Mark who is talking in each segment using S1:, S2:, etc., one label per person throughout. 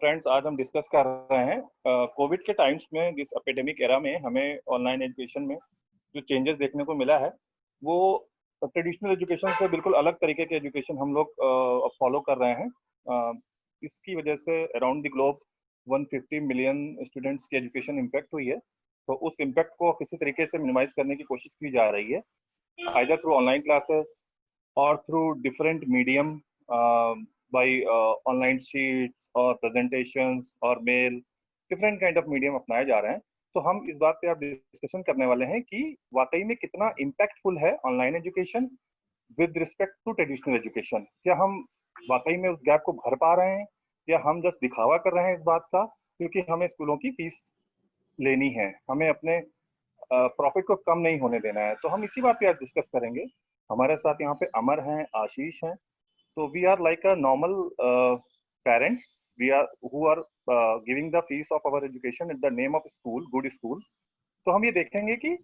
S1: Friends, आज हम discuss कर रहे हैं कोविड के टाइम्स में, जिस एपिडेमिक एरा में हमें ऑनलाइन एजुकेशन में जो चेंजेस देखने को मिला है, वो ट्रेडिशनल एजुकेशन से बिल्कुल अलग तरीके के एजुकेशन हम लोग फॉलो कर रहे हैं। इसकी वजह से around the globe 150 million students की एजुकेशन इम्पैक्ट हुई है। तो उस इम्पैक्ट को किसी तरीके से मिनिमाइज करने की कोशिश की जा रही है, either through online classes or through different medium, by online sheets or presentations or mail, different kind of medium अपनाए जा रहे हैं। तो हम इस बात पे आप डिस्कशन करने वाले हैं कि वाकई में कितना इम्पैक्टफुल है online education with respect to traditional education. क्या हम वाकई में उस गैप को भर पा रहे हैं, या हम जस्ट दिखावा कर रहे हैं इस बात का, क्योंकि हमें स्कूलों की फीस लेनी है, हमें अपने प्रॉफिट को कम नहीं होने देना है। तो हम इसी बात पे आज डिस्कस करेंगे। हमारे साथ यहाँ पे अमर हैं, आशीष हैं। तो we are like a normal parents, we are who are giving the fees of our education in the name of school, good school. तो हम ये देखेंगे कि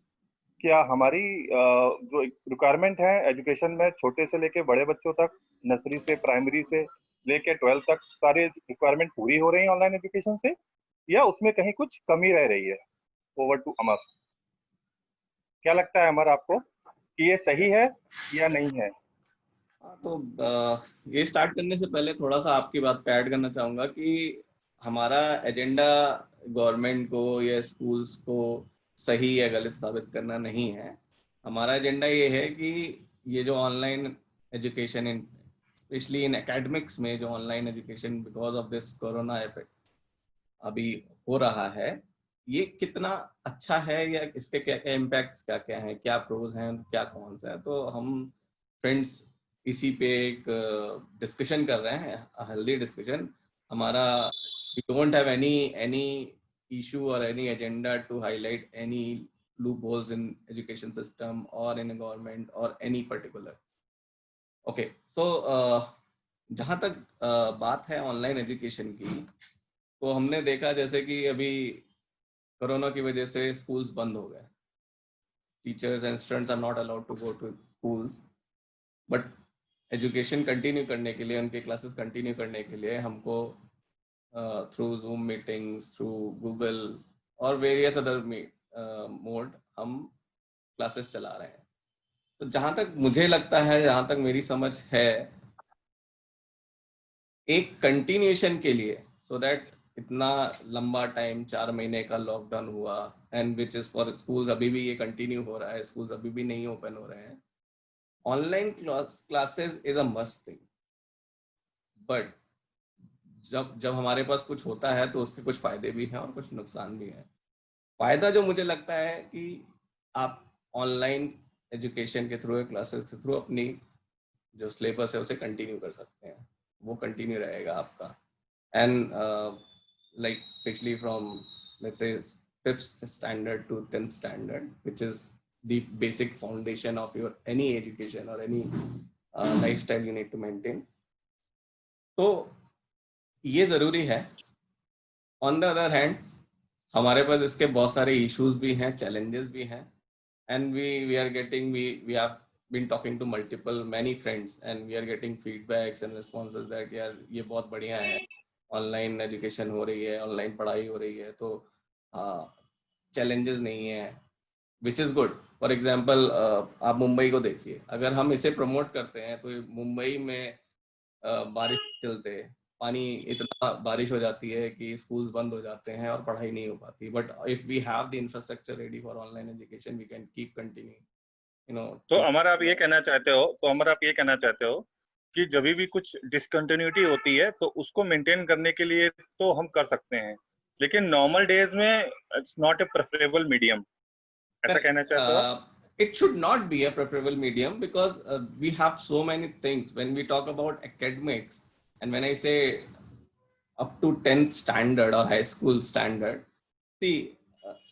S1: क्या हमारी जो रिक्वायरमेंट है एजुकेशन में, छोटे से लेके बड़े बच्चों तक, नर्सरी से प्राइमरी से लेके 12th तक, सारे रिक्वायरमेंट पूरी हो रही है ऑनलाइन एजुकेशन से, या उसमें कहीं कुछ कमी रह रही है। ओवर टू अमर। क्या लगता है अमर आपको कि ये सही है या नहीं है?
S2: तो ये स्टार्ट करने से पहले थोड़ा सा आपकी बात पे ऐड करना चाहूँगा कि हमारा एजेंडा गवर्नमेंट को या स्कूल्स को सही या गलत साबित करना नहीं है। हमारा एजेंडा ये है कि ये जो online education, specially in academics में जो online education because of this corona effect अभी हो रहा है, ये कितना अच्छा है या इसके क्या क्या इम्पैक्ट्स क्या क्या हैं, क्या प्रोज हैं, क्या कॉन्स हैं। तो हम फ्रेंड्स इसी पे एक डिस्कशन कर रहे हैं, हेल्दी डिस्कशन। हमारा we don't have any issue और any agenda to highlight any loopholes in education system और इन गवर्नमेंट और एनी पर्टिकुलर। ओके, सो जहाँ तक बात है ऑनलाइन एजुकेशन की, तो हमने देखा जैसे कि अभी कोरोना की वजह से स्कूल्स बंद हो गए, teachers and students are not allowed to go to schools, but education continue करने के लिए, उनके क्लासेस कंटिन्यू करने के लिए हमको through zoom meetings, through Google और वेरियस अदर मोड हम क्लासेस चला रहे हैं। तो जहाँ तक मुझे लगता है, जहाँ तक मेरी समझ है, एक कंटिन्यूएशन के लिए, सो दैट इतना लंबा टाइम 4 महीने का लॉकडाउन हुआ and which is for schools, अभी भी ये कंटिन्यू हो रहा है, स्कूल्स अभी भी नहीं ओपन हो रहे हैं। Online classes is a must thing, but जब जब हमारे पास कुछ होता है तो उसके कुछ फायदे भी हैं और कुछ नुकसान भी हैं। फायदा जो मुझे लगता है कि आप ऑनलाइन एजुकेशन के थ्रू, क्लासेस के थ्रू अपनी जो सिलेबस है उसे कंटिन्यू कर सकते हैं, वो कंटिन्यू रहेगा आपका। And like especially from, let's say, 5th standard to 10th standard, which is the basic foundation of your any education or any lifestyle you need to maintain. तो ये जरूरी है। ऑन द अदर हैंड हमारे पास इसके बहुत सारे issues भी हैं, चैलेंजेस भी हैं, and we are getting, we have been talking to many friends and we are getting feedbacks and responses that यार ये बहुत बढ़िया है, ऑनलाइन एजुकेशन हो रही है, ऑनलाइन पढ़ाई हो रही है, तो चैलेंजेस नहीं है, which is good. For example आप मुंबई को देखिए, अगर हम इसे प्रमोट करते हैं तो मुंबई में बारिश चलते, पानी, इतना बारिश हो जाती है कि स्कूल्स बंद हो जाते हैं और पढ़ाई नहीं हो पाती। But if we have the infrastructure ready for online education, we can keep continue, you know.
S1: तो अमर आप ये कहना चाहते हो कि जब भी कुछ डिसकंटिन्यूटी होती है तो उसको मेंटेन करने के लिए तो हम कर सकते हैं, लेकिन नॉर्मल डेज में it's not a preferable medium, ऐसा कहना चाहते हो?
S2: It should not be a preferable medium because we have so many things when we talk about academics, and when I say up to 10th standard or high school standard, see,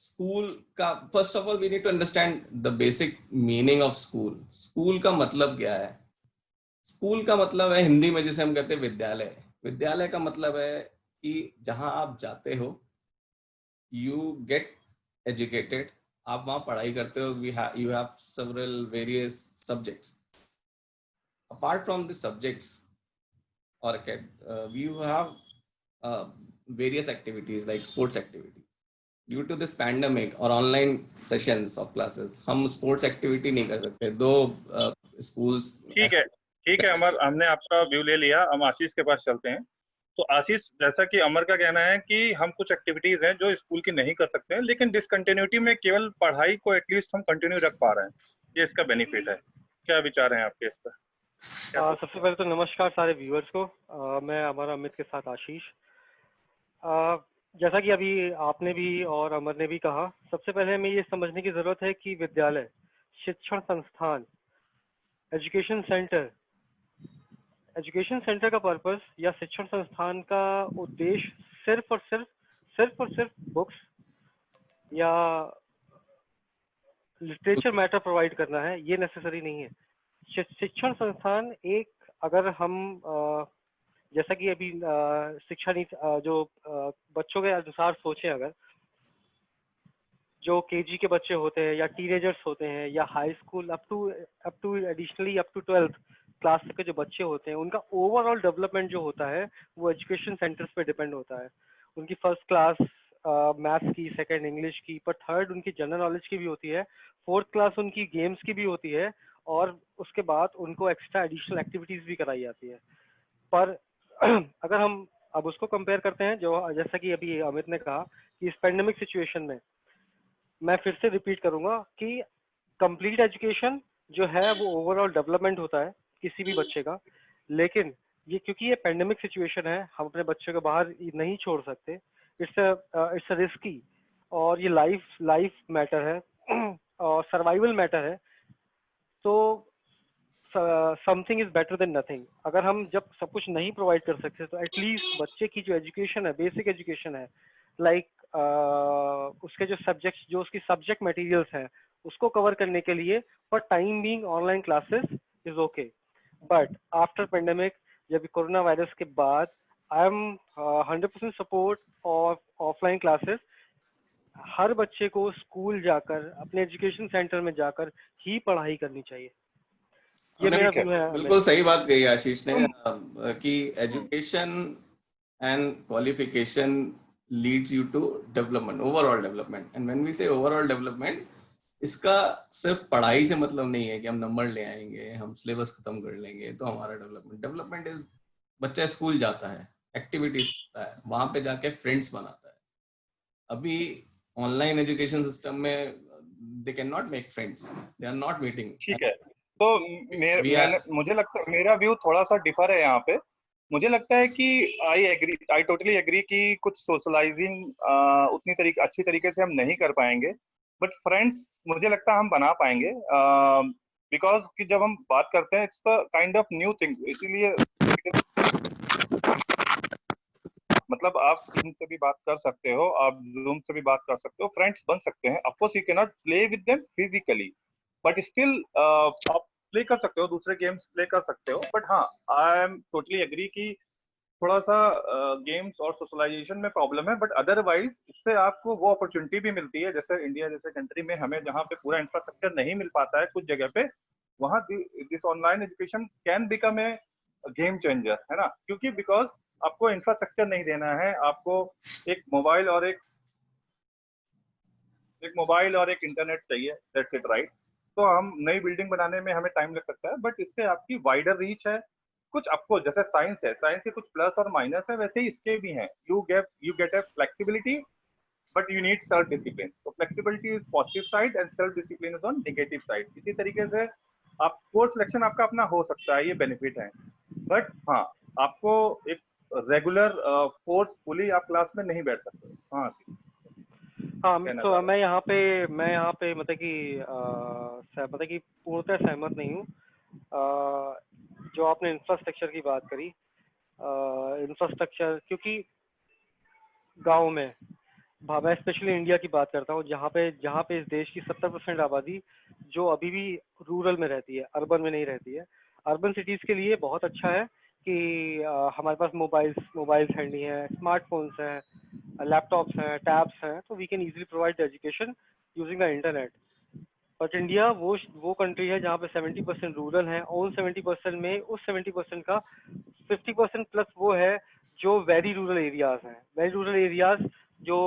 S2: school का, first of all we need to understand the basic meaning of school. School का मतलब क्या है? School का मतलब है, हिंदी में जिसे हम कहते हैं विद्यालय। विद्यालय का मतलब है कि जहां आप जाते हो, यू गेट एजुकेटेड, आप वहां पढ़ाई करते हो, you have several various subjects. Apart from the subjects और you have various activities like sports activity. Due to this pandemic or online sessions of classes, हम sports activity नहीं कर सकते, दो schools
S1: ठीक है, ठीक है अमर, हमने आपका व्यू ले लिया, हम आशीष के पास चलते हैं। तो आशीष, जैसा कि अमर का कहना है कि हम कुछ एक्टिविटीज हैं जो स्कूल की नहीं कर सकते हैं, लेकिन डिसकंटिन्यूटी में केवल पढ़ाई को एटलीस्ट हम कंटिन्यू रख पा रहे हैं, ये इसका बेनिफिट है। क्या विचार हैं आपके इस पर?
S3: सबसे पहले तो नमस्कार सारे व्यूअर्स को। मैं हमारा अमित के साथ आशीष। जैसा कि अभी आपने भी और अमर ने भी कहा, सबसे पहले हमें ये समझने की जरूरत है कि विद्यालय, शिक्षण संस्थान, एजुकेशन सेंटर का पर्पस या शिक्षण संस्थान का उद्देश्य सिर्फ और सिर्फ बुक्स या लिटरेचर मैटर प्रोवाइड करना है, ये नेसेसरी नहीं है। शिक्षण संस्थान एक, अगर हम जैसा कि अभी शिक्षा नीति जो बच्चों के अनुसार सोचें, अगर जो केजी के बच्चे होते हैं या टीनेजर्स होते हैं या high school up to additionally up to 12th class के जो बच्चे होते हैं, उनका ओवरऑल डेवलपमेंट जो होता है वो एजुकेशन सेंटर्स पे डिपेंड होता है। उनकी फर्स्ट क्लास मैथ्स की, सेकंड इंग्लिश की, पर थर्ड उनकी जनरल नॉलेज की भी होती है, फोर्थ क्लास उनकी गेम्स की भी होती है, और उसके बाद उनको एक्स्ट्रा एडिशनल एक्टिविटीज भी कराई जाती है। पर अगर हम अब उसको कंपेयर करते हैं, जो जैसा कि अभी अमित ने कहा कि इस पेंडेमिक सिचुएशन में, मैं फिर से रिपीट करूंगा कि कंप्लीट एजुकेशन जो है वो ओवरऑल डेवलपमेंट होता है किसी भी बच्चे का, लेकिन ये क्योंकि ये पेंडेमिक सिचुएशन है, हम अपने बच्चे को बाहर नहीं छोड़ सकते। इट्स रिस्की, और ये लाइफ मैटर है और सर्वाइवल मैटर है। तो something is better than nothing. अगर हम जब सब कुछ नहीं प्रोवाइड कर सकते तो एटलीस्ट बच्चे की जो एजुकेशन है, बेसिक एजुकेशन है, लाइक उसके जो उसकी सब्जेक्ट मटेरियल्स हैं, उसको कवर करने के लिए for time being online classes is okay. But after pandemic, जब कोरोना वायरस के बाद, I am 100% support of offline classes. हर बच्चे को स्कूल जाकर, अपने एजुकेशन सेंटर में जाकर ही पढ़ाई करनी चाहिए। ये मेरा व्यू है।
S2: बिल्कुल सही बात कही आशीष ने कि education and qualification leads you to development, overall development. And when we say overall development, इसका सिर्फ पढ़ाई से मतलब नहीं है कि हम नंबर ले आएंगे, हम सिलेबस खत्म कर लेंगे तो हमारा डेवलपमेंट इज, बच्चा स्कूल जाता है, एक्टिविटीज करता है, वहां पे जाके फ्रेंड्स बनाता है। अभी ऑनलाइन एजुकेशन सिस्टम में they can not make friends, they are not meeting.
S1: ठीक है, तो मुझे लगता है मेरा व्यू थोड़ा सा डिफर है यहाँ पे। मुझे लगता है कि आई टोटली एग्री कि कुछ सोशलाइजिंग उतनी अच्छी तरीके से हम नहीं कर पाएंगे, बट फ्रेंड्स मुझे लगता है हम बना पाएंगे, बिकॉज कि जब हम बात करते हैं it's a kind of new thing, इसीलिए मतलब आप टीम से भी बात कर सकते हो, आप जूम से भी बात कर सकते हो, फ्रेंड्स बन सकते हैं। Of course you can not play with them physically, but still आप प्ले कर सकते हो, दूसरे गेम्स प्ले कर सकते हो। बट हाँ, आई एम टोटली एग्री कि थोड़ा सा गेम्स और सोशलाइजेशन में प्रॉब्लम है, बट अदरवाइज इससे आपको वो अपॉर्चुनिटी भी मिलती है। जैसे इंडिया जैसे कंट्री में हमें जहाँ पे पूरा इंफ्रास्ट्रक्चर नहीं मिल पाता है कुछ जगह पे, वहाँ this online education can become a game changer, है ना? क्योंकि बिकॉज आपको इंफ्रास्ट्रक्चर नहीं देना है, आपको एक मोबाइल और एक इंटरनेट चाहिए, दैट्स इट, राइट? तो हम नई बिल्डिंग बनाने में हमें टाइम लग सकता है, बट इससे आपकी वाइडर रीच है। कुछ ऑफकोर्स जैसे साइंस है, साइंस के कुछ प्लस और माइनस है, वैसे ही इसके भी हैं। You get a flexibility, but you need self discipline. तो flexibility is positive side and self discipline is on negative side. इसी तरीके से आप कोर्स सिलेक्शन आपका अपना हो सकता है, ये बेनिफिट है, बट हाँ, आपको एक रेगुलर फोर्सफुली आप क्लास में नहीं बैठ सकते। हाँ
S3: तो मैं यहाँ पे मतलब कि पूर्णतः सहमत नहीं हूँ। जो आपने इंफ्रास्ट्रक्चर की बात करी, इंफ्रास्ट्रक्चर, क्योंकि गांव में, मैं स्पेशली इंडिया की बात करता हूँ, जहाँ पे इस देश की 70% आबादी जो अभी भी रूरल में रहती है, अर्बन में नहीं रहती है। अर्बन सिटीज के लिए बहुत अच्छा है कि हमारे पास मोबाइल्स हैंडी हैं, स्मार्टफोन्स हैं, लैपटॉप्स हैं, टैब्स हैं, तो we can easily provide education using the internet. But India वो कंट्री है जहाँ पे 70% रूरल है, और उन 70% में, उस 70% का 50% प्लस वो है जो वेरी रूरल एरियाज हैं, वेरी रूरल एरियाज जो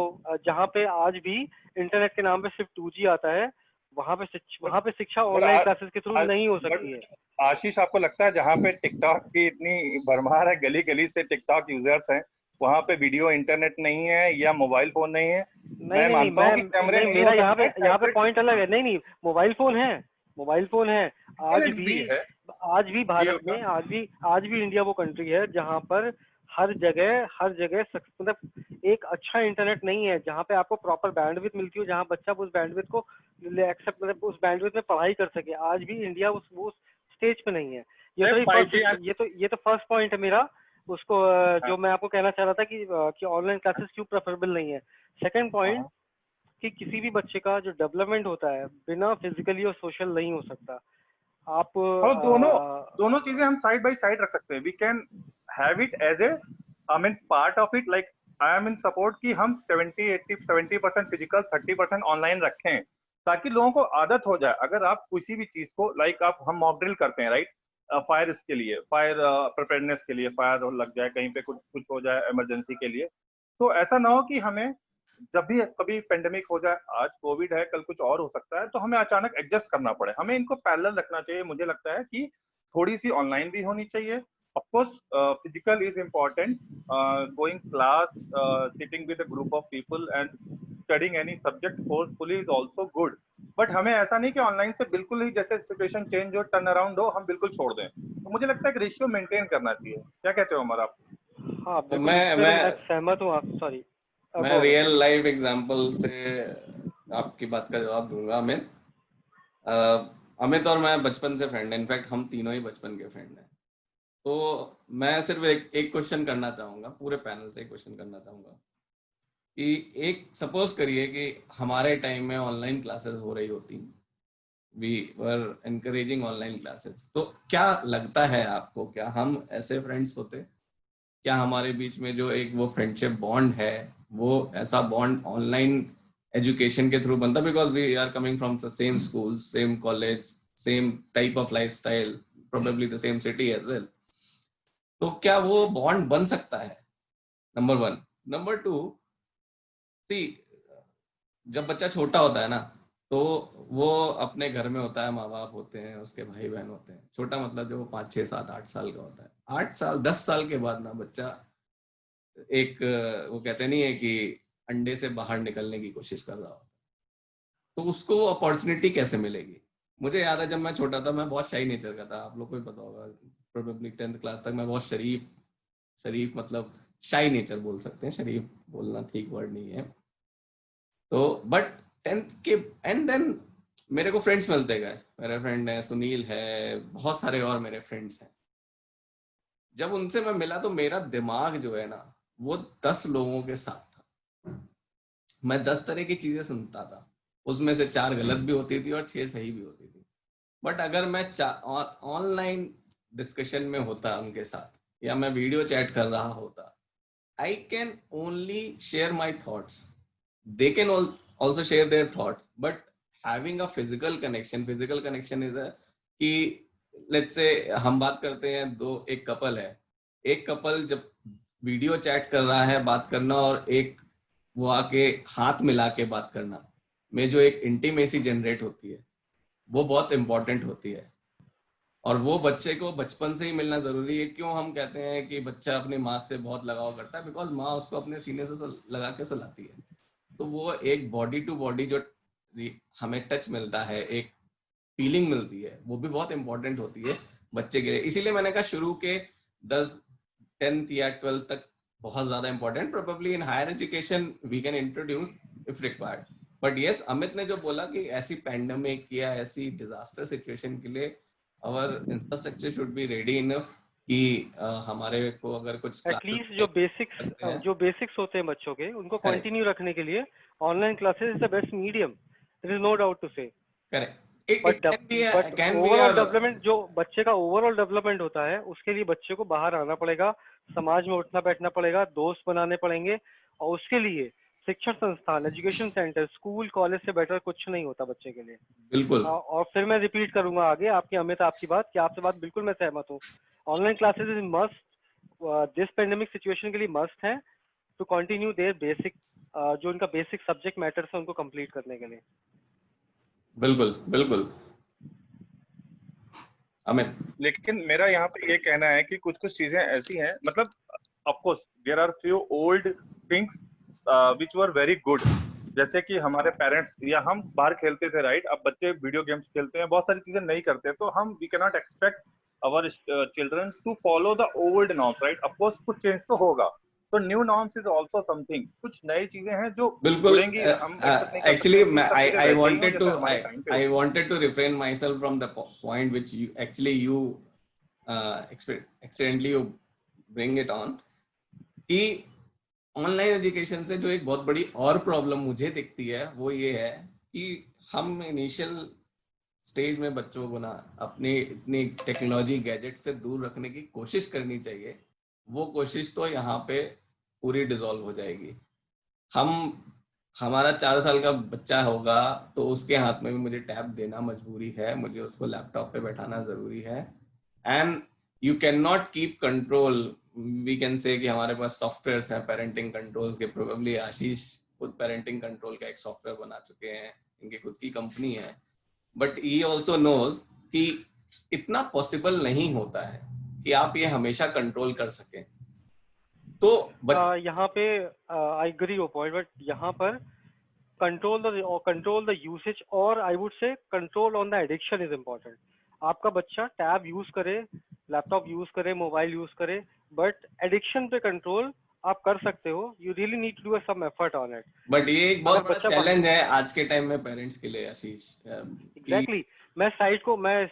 S3: जहाँ पे आज भी इंटरनेट के नाम पे सिर्फ 2G आता है, वहाँ पे शिक्षा ऑनलाइन क्लासेस के थ्रू नहीं हो सकती है।
S1: आशीष, आपको लगता है जहाँ पे टिकटॉक की इतनी भरमार है, गली गली से टिकटॉक यूजर्स हैं, वहाँ पे वीडियो इंटरनेट नहीं है या मोबाइल फोन नहीं है? मैं मानता हूँ कि कैमरे नहीं
S3: मेरा
S1: हो सकते,
S3: यहाँ पे पॉइंट अलग है। नहीं, मोबाइल फोन है, मोबाइल फोन है। आज भी भारत में, आज भी इंडिया वो कंट्री है जहाँ पर हर जगह मतलब एक अच्छा इंटरनेट नहीं है, जहाँ पे आपको प्रॉपर बैंडविड्थ मिलती हो, जहाँ बच्चा उस बैंडविड्थ को एक्सेप्ट, मतलब उस बैंडविड्थ में पढ़ाई कर सके। आज भी इंडिया वो स्टेज पे नहीं है। ये तो फर्स्ट पॉइंट है मेरा उसको, जो मैं आपको कहना चाह रहा था कि ऑनलाइन क्लासेस क्यों प्रेफरेबल नहीं है। सेकंड पॉइंट कि किसी भी बच्चे का जो डेवलपमेंट होता है बिना फिजिकली और सोशल नहीं हो सकता। आप
S1: दोनों चीजें हम साइड बाय साइड रख सकते हैं। We can have it as a part of it, like I am in support कि हम 70% फिजिकल, 30% ऑनलाइन रखें, ताकि लोगों को आदत हो जाए। अगर आप किसी भी चीज को, लाइक हम मॉक ड्रिल करते हैं, राइट, फायर इसके लिए, फायर प्रिपेयरनेस के लिए, फायर लग जाए कहीं पे, कुछ हो जाए इमरजेंसी के लिए, तो ऐसा ना हो कि हमें जब भी कभी पेंडेमिक हो जाए, आज कोविड है, कल कुछ और हो सकता है, तो हमें अचानक एडजस्ट करना पड़े। हमें इनको पैरेलल रखना चाहिए। मुझे लगता है कि थोड़ी सी ऑनलाइन भी होनी चाहिए। Of course physical is important, going class, sitting with a group of people and studying any subject forcefully is also good. But हमें ऐसा नहीं कि ऑनलाइन से बिल्कुल ही जैसे सिचुएशन चेंज हो, टर्न अराउंड हो, हम बिल्कुल छोड़ दें। तो मुझे लगता है कि रेशियो मेंटेन करना चाहिए। क्या कहते हो अमर आप?
S3: हाँ,
S2: तो
S3: मैं सहमत हूँ। आप सॉरी,
S2: मैं रियल लाइफ एग्जांपल से आपकी बात का जवाब दूंगा। अमित और मैं बचपन से फ्रेंड हैं, इनफैक्ट हम तीनों ही बचपन के फ्रेंड हैं। तो मैं सिर्फ एक क्वेश्चन करना चाहूंगा, पूरे पैनल से एक क्वेश्चन करना चाहूंगा कि एक सपोज करिए कि हमारे टाइम में ऑनलाइन क्लासेस हो रही होती, we were encouraging online classes, तो क्या लगता है आपको, क्या हम ऐसे फ्रेंड्स होते? क्या हमारे बीच में जो एक वो फ्रेंडशिप बॉन्ड है, वो ऐसा बॉन्ड ऑनलाइन एजुकेशन के थ्रू बनता? Because we are coming from the same school, same college, same type of lifestyle, probably the same city as well. तो क्या वो बॉन्ड बन सकता है? नंबर 1। नंबर 2, सी, जब बच्चा छोटा होता है ना, तो वो अपने घर में होता है, माँ बाप होते हैं, उसके भाई बहन होते हैं। छोटा मतलब जो 5, 6, 7, 8 साल का होता है। 8 साल 10 साल के बाद ना बच्चा एक, वो कहते नहीं है कि अंडे से बाहर निकलने की कोशिश कर रहा हो, तो उसको अपॉर्चुनिटी कैसे मिलेगी? मुझे याद है जब मैं छोटा था, मैं बहुत शाई नेचर का था, आप लोग को भी पता होगा। प्रोबेबली 10th क्लास तक मैं बहुत शरीफ मतलब शाई नेचर बोल सकते हैं, शरीफ बोलना ठीक वर्ड नहीं है। तो बट 10th के एंड देन मेरे को फ्रेंड्स मिलते गए। मेरे फ्रेंड है सुनील है, बहुत सारे और मेरे फ्रेंड्स हैं। जब उनसे मैं मिला तो मेरा दिमाग जो है ना, वो 10 लोगों के साथ था। मैं 10 तरह की चीजें सुनता था, उसमें से 4 गलत भी होती थी और 6 सही भी होती थी। बट अगर मैं ऑनलाइन डिस्कशन में होता उनके साथ, या मैं वीडियो चैट कर रहा होता, I can only share my thoughts. They can also share their thoughts. But having a physical connection is a कि let's say हम बात करते हैं, एक कपल है, एक कपल जब वीडियो चैट कर रहा है, बात करना, और एक वो आके हाथ मिला के बात करना में जो एक इंटीमेसी जनरेट होती है, वो बहुत इंपॉर्टेंट होती है। और वो बच्चे को बचपन से ही मिलना जरूरी है। क्यों हम कहते हैं कि बच्चा अपनी माँ से बहुत लगाव करता है? बिकॉज माँ उसको अपने सीने से लगा के सुलाती है। तो वो एक बॉडी टू बॉडी जो हमें टच मिलता है, एक फीलिंग मिलती है, वो भी बहुत इंपॉर्टेंट होती है बच्चे के लिए। इसीलिए मैंने कहा शुरू के 10th या 12th तक बहुत ज्यादा important. Probably in higher education we can introduce if required. But yes, Amit ने जो बोला कि ऐसी पैंडेमिक या ऐसी डिजास्टर सिचुएशन के लिए our infrastructure should be ready enough कि हमारे को अगर कुछ
S3: एटलीस्ट जो बेसिक्स होते हैं बच्चों के, उनको कंटिन्यू रखने के लिए online classes is the best medium, there is no doubt to say.
S2: Correct.
S3: But overall development, जो बच्चे का ओवरऑल डेवलपमेंट होता है, उसके लिए बच्चे को बाहर आना पड़ेगा, समाज में उठना बैठना पड़ेगा, दोस्त बनाने पड़ेंगे, और उसके लिए शिक्षण संस्थान, एजुकेशन सेंटर, स्कूल, कॉलेज से बेटर कुछ नहीं होता बच्चे के लिए।
S2: बिल्कुल।
S3: और फिर मैं रिपीट करूंगा आगे आपकी, अमित, आपकी बात, कि आपसे बात बिल्कुल मैं सहमत हूँ। Online classes is must, this pandemic situation के लिए मस्ट है टू कंटिन्यू देयर बेसिक, जो उनका बेसिक सब्जेक्ट मैटर्स है उनको कंप्लीट करने के लिए।
S2: बिल्कुल बिल्कुल अमित।
S1: लेकिन मेरा यहाँ पे ये कहना है कि कुछ कुछ चीजें ऐसी हैं, मतलब of course there are few old things which were very good, जैसे कि हमारे पेरेंट्स या हम बाहर खेलते थे, राइट? अब बच्चे वीडियो गेम्स खेलते हैं, बहुत सारी चीजें नहीं करते, तो हम we can not expect our children to follow the old norms, right? Of course कुछ चेंज तो होगा, तो new norms is also something, कुछ नई चीजें हैं जो
S2: बिल्कुल।
S1: जुड़ेंगी। हम एक्सेप्ट नहीं कर
S2: एक्चुअली
S1: सकते कि सब चीजें
S2: I
S1: वैसे ही हों
S2: wanted
S1: जैसे
S2: to
S1: हमारे टाइम पे
S2: I
S1: होती।
S2: wanted to refrain myself from the point which you actually you accidentally you bring it on, कि ऑनलाइन एजुकेशन से जो एक बहुत बड़ी और प्रॉब्लम मुझे दिखती है वो ये है कि हम इनिशियल स्टेज में बच्चों को ना अपनी इतनी टेक्नोलॉजी गैजेट से दूर रखने की कोशिश करनी चाहिए, वो कोशिश तो यहाँ पे पूरी डिसॉल्व हो जाएगी। हमारा 4 साल का बच्चा होगा तो उसके हाथ में भी मुझे टैब देना मजबूरी है, मुझे उसको लैपटॉप पे बैठाना जरूरी है, and you can not keep control. We can say कि हमारे पास सॉफ्टवेयर्स हैं पेरेंटिंग कंट्रोल्स के, प्रोबेबली आशीष खुद पेरेंटिंग कंट्रोल का एक सॉफ्टवेयर बना चुके हैं, इनकी खुद की कंपनी है, बट ही ऑल्सो नोज कि इतना पॉसिबल नहीं होता है कि आप ये हमेशा कंट्रोल कर सकें। तो
S3: यहाँ पे I agree your point, but यहाँ पर control the usage, और I would say control on the addiction is important. आपका बच्चा टैब यूज करे, लैपटॉप यूज करे, मोबाइल यूज करे, बट एडिक्शन पे कंट्रोल आप कर सकते हो। You really need to do some effort on it.
S2: But ये एक बहुत बड़ा चैलेंज है आज के टाइम में पेरेंट्स के लिए आशीष।
S3: एग्जैक्टली मैं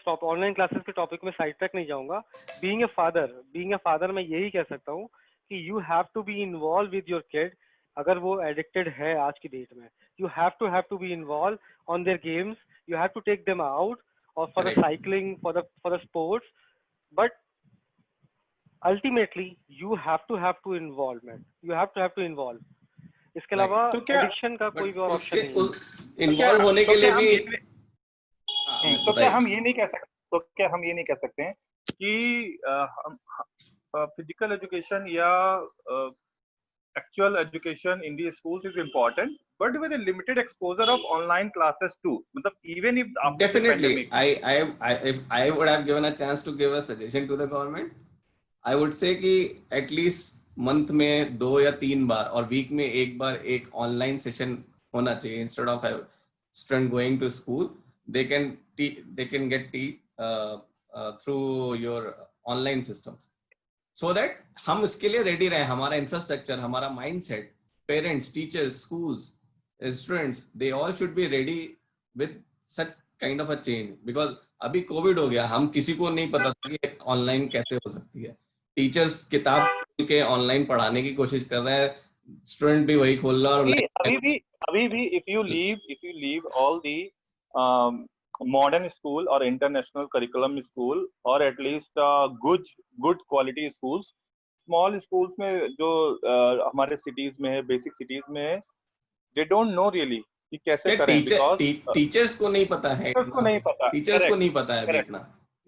S3: ऑनलाइन क्लासेस के टॉपिक में साइड तक नहीं जाऊंगा। बीइंग ए फादर मैं यही कह सकता हूँ कि you have to be involve with your kid. अगर वो एडिक्टेड है आज की डेट में, you have to be involved on their games, you have to take them out or for the cycling, for the sports, but ultimately you have to involvement, you have to involve। इसके अलावा addiction का कोई भी और option नहीं है।
S2: Involve होने के लिए भी
S1: तो क्या हम ये नहीं कह सकते हैं कि फिजिकल एजुकेशन या actual education in the schools is important, but with a limited exposure of online classes too, even if after
S2: definitely
S1: the pandemic,
S2: if I would have given a chance to give a suggestion to the government, I would say कि at least month में 2 या 3 बार और week में 1 बार एक online session होना चाहिए। instead of a student going to school, they can get through your online systems, so that हम इसके लिए रेडी रहे। हमारा इंफ्रास्ट्रक्चर, हमारा mindset, parents, teachers, schools, students, they all should be ready with such kind of a change. Because अभी Covid हो गया, हम किसी को नहीं पता था कि ऑनलाइन कैसे हो सकती है। टीचर्स किताब खोल के ऑनलाइन पढ़ाने की कोशिश कर रहे हैं, स्टूडेंट भी वही खोल रहा है।
S1: अभी भी if you leave all the modern school or international curriculum school or at least good quality schools, small schools में जो हमारे cities में है, basic cities में है, they don't know really कि कैसे करें, because
S2: टीचर्स को नहीं पता है अभी इतना।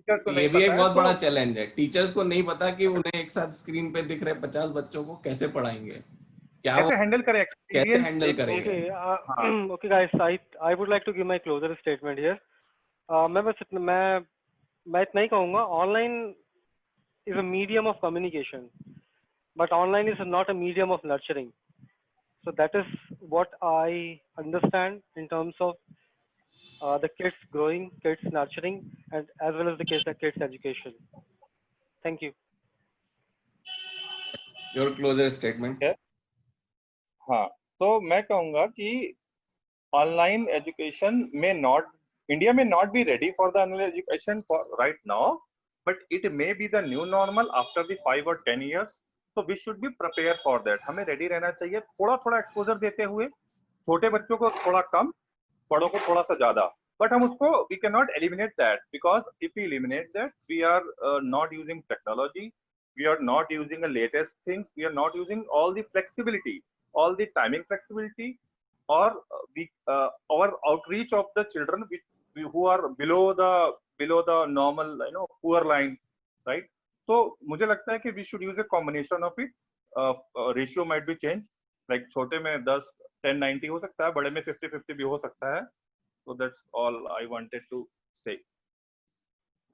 S2: ये भी एक बहुत बड़ा चैलेंज है। टीचर्स को नहीं पता कि उन्हें एक साथ स्क्रीन पे दिख रहे 50 बच्चों को कैसे पढ़ाइंगे, क्या
S1: कैसे हैंडल करें,
S2: कैसे हैंडल करेंगे।
S3: Okay guys, I would like to give my closer statement here. मैं इतना ही कहूँगा, online is a medium of communication, but online is not a medium of nurturing. So that is what I understand in terms of the kids growing, kids nurturing, and as well as the kids education. Thank you.
S2: Your closer statement.
S1: हाँ, तो मैं कहूँगा कि online education में India may not be ready for the online education for right now, but it may be the new normal after the 5 or 10 years. So we should be prepared for that. हमें ready रहना चाहिए, थोड़ा exposure देते हुए, छोटे बच्चों को थोड़ा कम, बड़ों को थोड़ा सा ज्यादा। But हम उसको we cannot eliminate that, because if we eliminate that, we are not using technology, we are not using the latest things, we are not using all the flexibility, all the timing flexibility, or our outreach of the children who are below the normal, poor line, right? तो मुझे लगता है कि we should use a combination of it. Ratio might be change, like छोटे में 10-10-90 हो सकता है, बड़े में 50-50 भी हो सकता है. So that's all I wanted to say.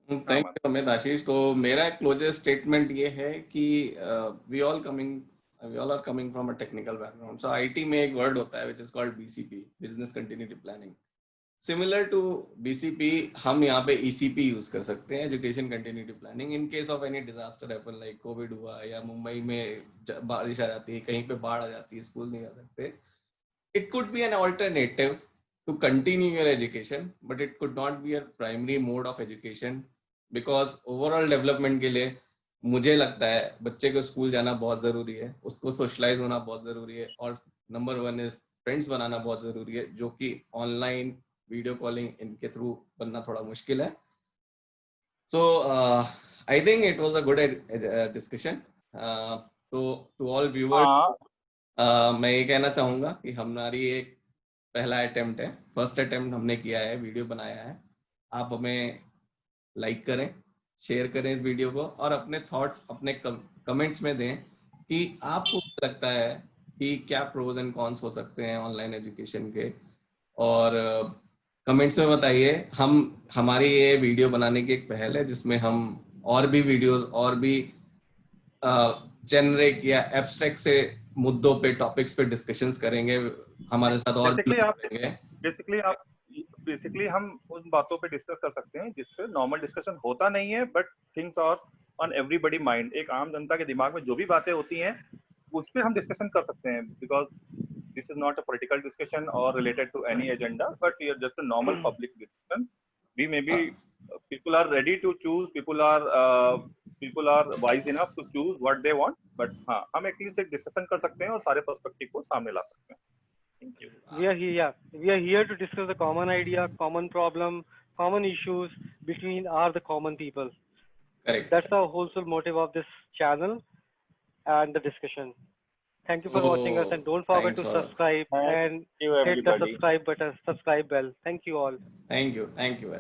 S2: Thank you Amit Ashish. तो मेरा क्लोजर स्टेटमेंट ये है कि we all are coming from a technical background. So IT में एक वर्ड होता है which is called BCP, business continuity planning. Similar to BCP हम यहाँ पे ईसीपी यूज कर सकते हैं, education continuity planning, in case of any disaster happen, like Covid हुआ या मुंबई में बारिश आ जाती है, कहीं पे बाढ़ आ जाती है, स्कूल नहीं जा सकते. It could be an alternative to continue your education, but it could not be a primary mode of education, because overall development के लिए मुझे लगता है बच्चे को स्कूल जाना बहुत जरूरी है, उसको सोशलाइज होना बहुत जरूरी है, और नंबर 1 इज फ्रेंड्स बनाना बहुत जरूरी है, जो कि ऑनलाइन वीडियो कॉलिंग इनके थ्रू बनना थोड़ा मुश्किल है. So I think it was a good discussion. So to all viewers, मैं ये कहना चाहूंगा कि हमारी एक पहला अटेम्प्ट है, फर्स्ट अटेम्प्ट हमने किया है, वीडियो बनाया है. आप हमें लाइक करें, शेयर करें इस वीडियो को, और अपने थॉट्स अपने कमेंट्स में दें कि आपको लगता है कि क्या प्रोज एंड कॉन्स हो सकते हैं ऑनलाइन एजुकेशन के. और कमेंट्स में बताइए. हमारी ये वीडियो बनाने की एक पहल है जिसमें हम और भी वीडियोस और भी जेनरिक या एब्स्ट्रैक्ट से मुद्दों पे, टॉपिक्स पे डिस्कशंस करेंगे. हमारे साथ और भी करेंगे.
S1: बेसिकली हम उन बातों पे डिस्कस कर सकते हैं जिस पे नॉर्मल डिस्कशन होता नहीं है, but things are on everybody mind. एक आम जनता के दिमाग में जो भी बातें होती हैं उस पे हम डिस्कशन कर सकते हैं, because this is not a political discussion और related to any agenda, but we are just a normal public discussion. We may be people are ready to choose, people are wise enough to choose what they want, but हाँ, हम at least एक discussion कर सकते हैं और सारे perspective को सामने ला सकते हैं. Thank you.
S3: We are here to discuss the common idea, common problem, common issues between the common people.
S2: Correct.
S3: That's the whole motive of this channel and the discussion. Thank you for watching us, and don't forget to subscribe and hit the subscribe button, subscribe bell. Thank you all.
S2: Thank you.